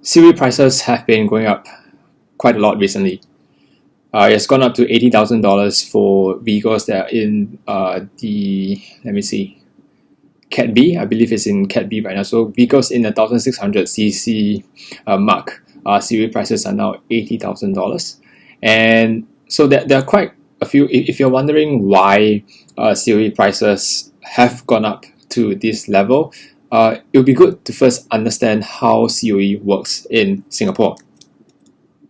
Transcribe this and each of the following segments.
COE prices have been going up quite a lot recently. It's gone up to $80,000 for vehicles that are in Cat B. I believe it's in Cat B right now. So vehicles in the 1600cc mark, COE prices are now $80,000. And so there are quite a few. If you're wondering why COE prices have gone up to this level, it would be good to first understand how COE works in Singapore.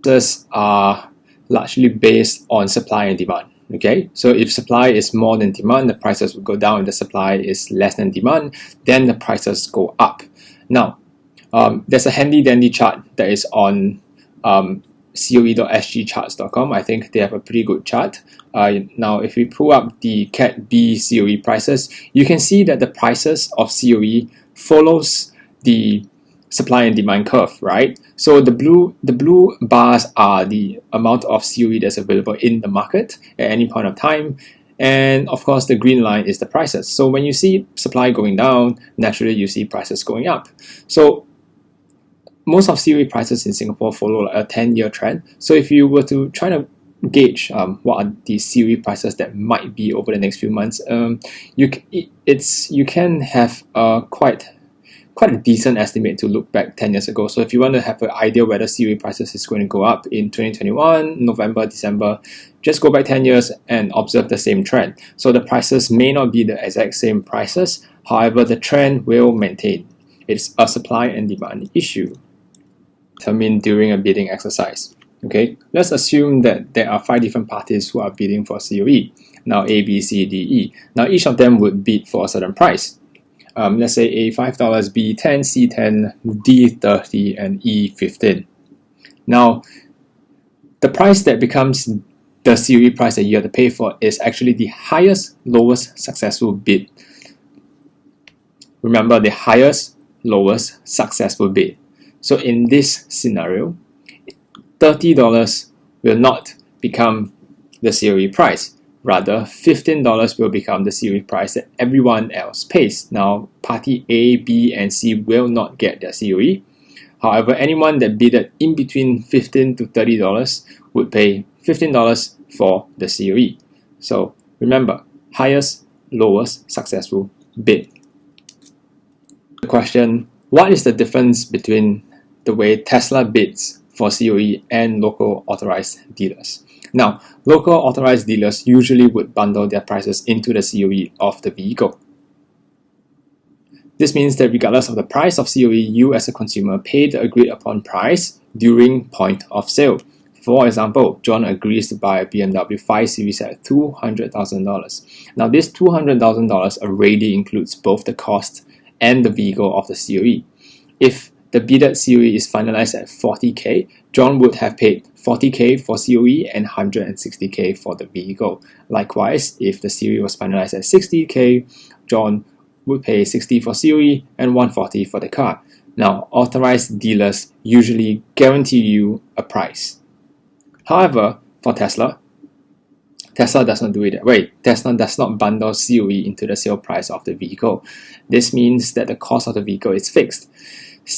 Prices are largely based on supply and demand. Okay, so if supply is more than demand, the prices will go down. If the supply is less than demand, then the prices go up. Now, there's a handy dandy chart that is on coe.sgcharts.com. I think they have a pretty good chart. Now, if we pull up the Cat B COE prices, you can see that the prices of COE follows the supply and demand curve, right? So the blue bars are the amount of COE that's available in the market at any point of time, and of course the green line is the prices. So when you see supply going down, naturally you see prices going up. So most of COE prices in Singapore follow a 10-year trend. So if you were to try to gauge what are the COE prices that might be over the next few months, you can have quite a decent estimate to look back 10 years ago. So if you want to have an idea whether COE prices is going to go up in 2021, November, December, just go back 10 years and observe the same trend. So the prices may not be the exact same prices, however, the trend will maintain. It's a supply and demand issue determined during a bidding exercise. Okay, let's assume that there are 5 different parties who are bidding for COE. Now A, B, C, D, E. Now each of them would bid for a certain price. Let's say A $5, B 10, C 10, D 30, and E 15. Now, the price that becomes the COE price that you have to pay for is actually the highest, lowest successful bid. Remember, the highest, lowest successful bid. So in this scenario, $30 will not become the COE price. Rather, $15 will become the COE price that everyone else pays. Now, party A, B, and C will not get their COE. However, anyone that bidded in between $15 to $30 would pay $15 for the COE. So remember, highest, lowest successful bid. The question, what is the difference between the way Tesla bids for COE and local authorized dealers? Now, local authorized dealers usually would bundle their prices into the COE of the vehicle. This means that regardless of the price of COE, you as a consumer pay the agreed upon price during point of sale. For example, John agrees to buy a BMW 5 Series at $200,000. Now, this $200,000 already includes both the cost and the vehicle of the COE. If the bidded COE is finalized at $40K, John would have paid $40K for COE and $160K for the vehicle. Likewise, if the COE was finalized at $60K, John would pay $60 for COE and $140 for the car. Now, authorized dealers usually guarantee you a price. However, for Tesla does not do it that way. Tesla does not bundle COE into the sale price of the vehicle. This means that the cost of the vehicle is fixed.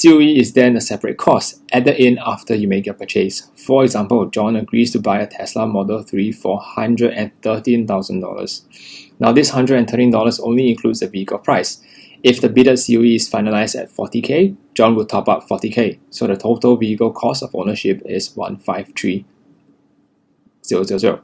COE is then a separate cost added in after you make your purchase. For example, John agrees to buy a Tesla Model 3 for $113,000. Now, this $113 only includes the vehicle price. If the bidded COE is finalized at $40K, John will top up $40K. So the total vehicle cost of ownership is $153,000.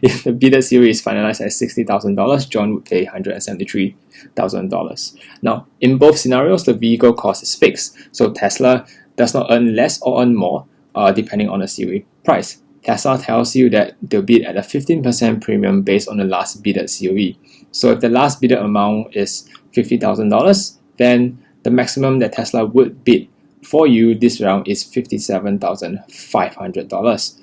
If the bidded COE is finalized at $60,000, John would pay $173,000. Now, in both scenarios, the vehicle cost is fixed, so Tesla does not earn less or earn more depending on the COE price. Tesla tells you that they'll bid at a 15% premium based on the last bidded COE. So if the last bidded amount is $50,000, then the maximum that Tesla would bid for you this round is $57,500.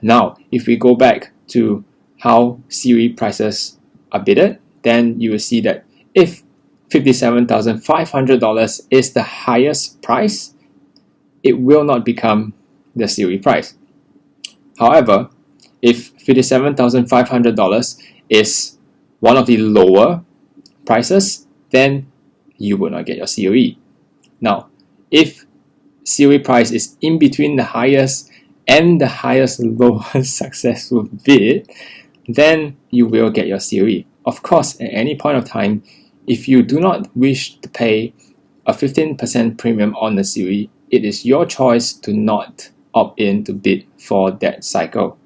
Now, if we go back to how COE prices are bidded, then you will see that if $57,500 is the highest price, it will not become the COE price. However, if $57,500 is one of the lower prices, then you will not get your COE. Now, if COE price is in between the highest and the highest lowest successful bid, then you will get your COE. Of course, at any point of time, if you do not wish to pay a 15% premium on the COE, it is your choice to not opt in to bid for that cycle.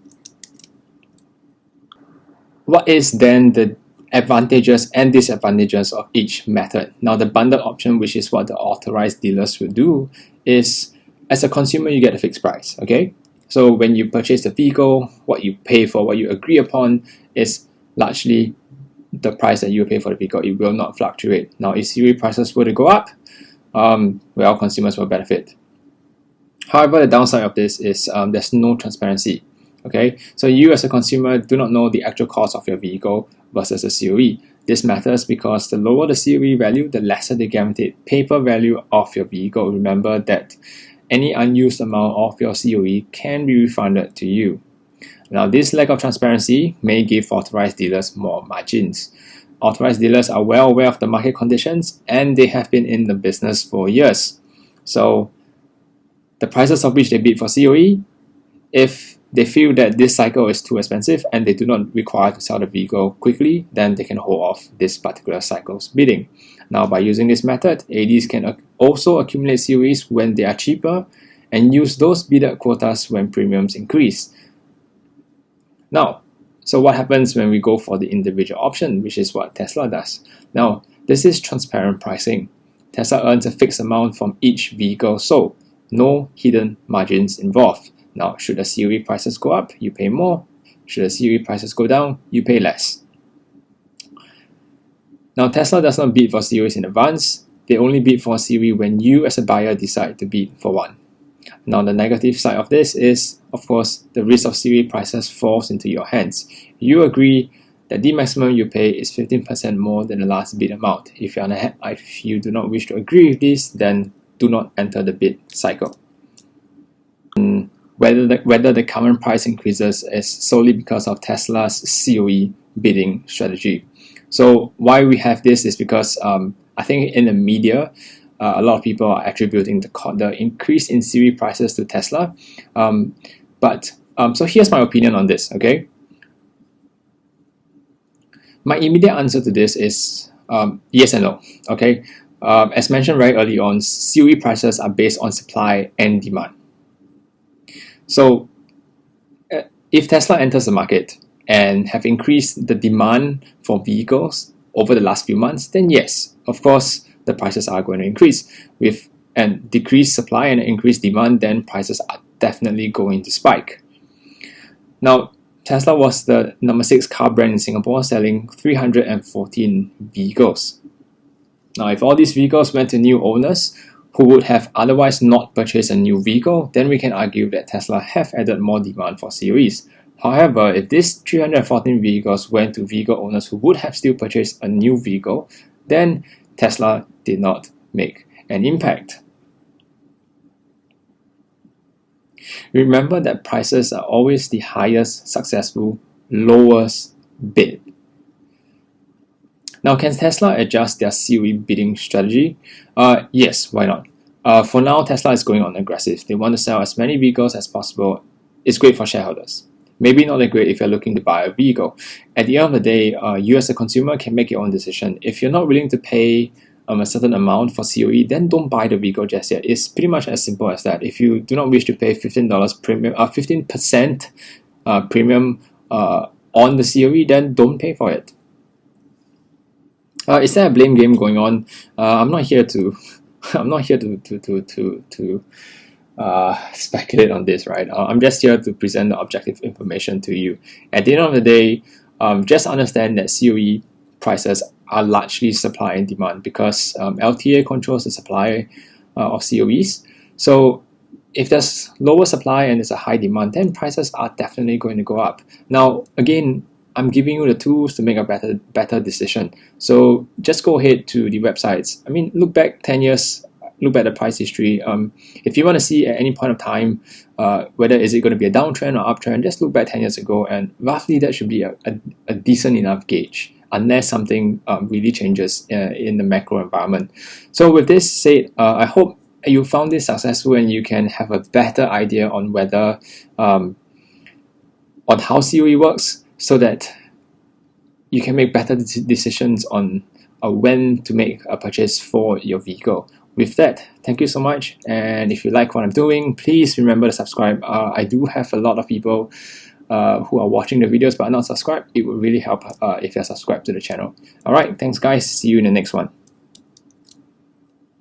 What is then the advantages and disadvantages of each method? Now, the bundled option, which is what the authorized dealers will do, is as a consumer, you get a fixed price, okay? So when you purchase the vehicle, what you pay for, what you agree upon is largely the price that you pay for the vehicle. It will not fluctuate. Now, if COE prices were to go up, well, consumers will benefit. However, the downside of this is there's no transparency. Okay, so you as a consumer do not know the actual cost of your vehicle versus the COE. This matters because the lower the COE value, the lesser the guaranteed paper value of your vehicle. Remember that any unused amount of your COE can be refunded to you. Now, this lack of transparency may give authorized dealers more margins. Authorized dealers are well aware of the market conditions and they have been in the business for years. So, the prices of which they bid for COE, if they feel that this cycle is too expensive and they do not require to sell the vehicle quickly, then they can hold off this particular cycle's bidding. Now, by using this method, ADs can also accumulate COEs when they are cheaper and use those bidded quotas when premiums increase. Now, so what happens when we go for the individual option, which is what Tesla does? Now, this is transparent pricing. Tesla earns a fixed amount from each vehicle sold, no hidden margins involved. Now, should the COE prices go up, you pay more. Should the COE prices go down, you pay less. Now, Tesla does not bid for COEs in advance. They only bid for a COE when you as a buyer decide to bid for one. Now, the negative side of this is, of course, the risk of COE prices falls into your hands. You agree that the maximum you pay is 15% more than the last bid amount. If you do not wish to agree with this, then do not enter the bid cycle. Whether the current price increases is solely because of Tesla's COE bidding strategy. So why we have this is because I think in the media, a lot of people are attributing the increase in COE prices to Tesla. So here's my opinion on this, okay? My immediate answer to this is yes and no, okay? As mentioned very early on, COE prices are based on supply and demand. So if Tesla enters the market and have increased the demand for vehicles over the last few months, then yes, of course, the prices are going to increase. With and decreased supply and increased demand, then prices are definitely going to spike. Now, Tesla was the number 6 car brand in Singapore, selling 314 vehicles. Now, if all these vehicles went to new owners who would have otherwise not purchased a new vehicle, then we can argue that Tesla have added more demand for COEs. However, if these 314 vehicles went to vehicle owners who would have still purchased a new vehicle, then Tesla did not make an impact. Remember that prices are always the highest successful, lowest bid. Now, can Tesla adjust their COE bidding strategy? Yes, why not? For now, Tesla is going on aggressive. They want to sell as many vehicles as possible. It's great for shareholders. Maybe not that great if you're looking to buy a vehicle. At the end of the day, you as a consumer can make your own decision. If you're not willing to pay a certain amount for COE, then don't buy the vehicle just yet. It's pretty much as simple as that. If you do not wish to pay $15 premium, 15% premium on the COE, then don't pay for it. Is there a blame game going on? I'm not here to speculate on this, right? I'm just here to present the objective information to you. At the end of the day, just understand that COE prices are largely supply and demand because LTA controls the supply of COEs. So if there's lower supply and there's a high demand, then prices are definitely going to go up. Now, again, I'm giving you the tools to make a better decision. So just go ahead to the websites. I mean, look back 10 years, look at the price history. If you want to see at any point of time whether is it going to be a downtrend or uptrend, just look back 10 years ago, and roughly that should be a decent enough gauge, unless something really changes in the macro environment. So with this said, I hope you found this successful and you can have a better idea on whether on how COE works, so that you can make better decisions on when to make a purchase for your vehicle. With that, thank you so much, and if you like what I'm doing, please remember to subscribe. I do have a lot of people who are watching the videos but are not subscribed. It would really help if you're subscribed to the channel. Alright, thanks guys, see you in the next one.